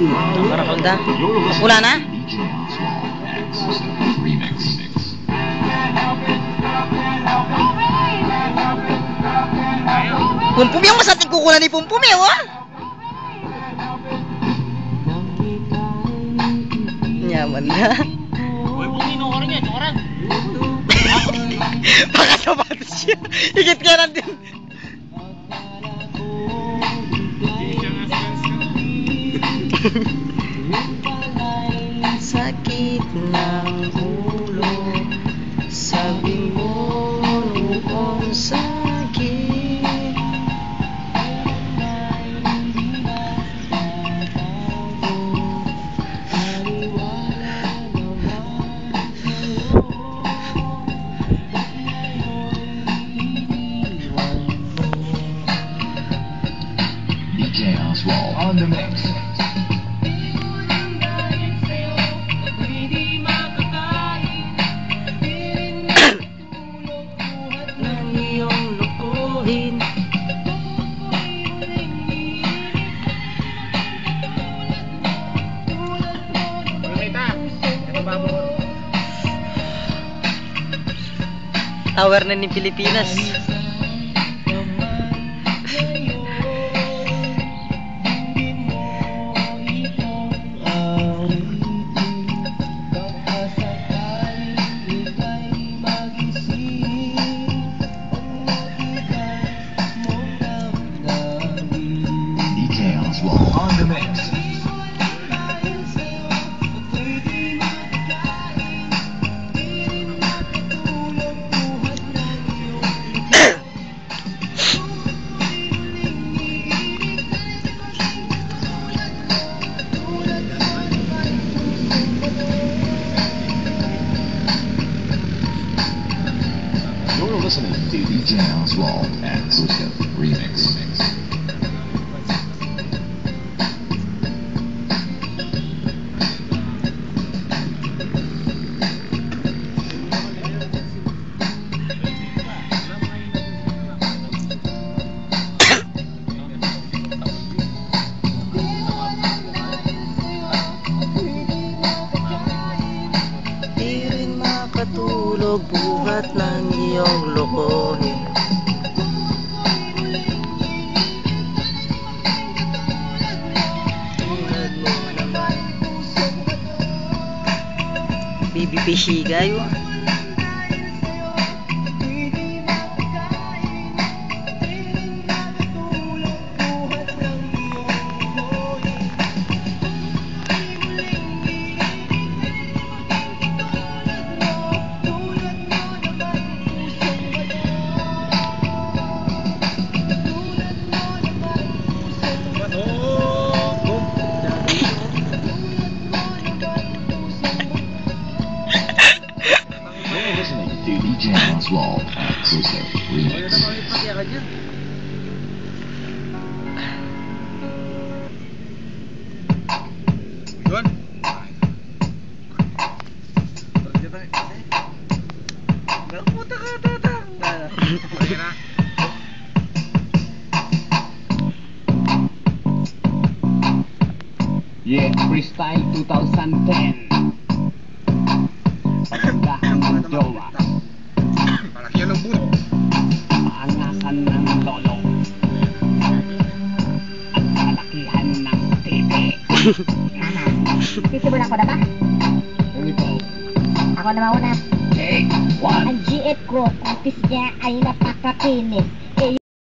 Nakarakonda. Pula na? Pumpum yung masating kukulan ni Pumpum eh, oh! Nyaman na. Uy, bumino ko rin yan, orang. Baka sapatos siya. Higit ka na din. Sakit ng ulo, sabi mo noon sa'kin. DJ Oswald on the mix. Tower na ni Pilipinas. DJ Oswald on the mix. You're listening to DJ Oswald exclusive remix. Di rin makatulog buhat ng iyong lokohin. Tulad mo naman, Bibi Pishigay. You're listening to DJ Oswald exclusive remix. Yun. Puta ka, tata. Okay na. Yeah, Freestyle 2010. Pagandahan ng jowa, Malaki yan ang bulo. paangasan ng lolo, at kalakihan ng TV. Sisimulan ko na ba? Here we go. Ako na mauna. Take one. Ang GF ko, practice niya ay napakakinis.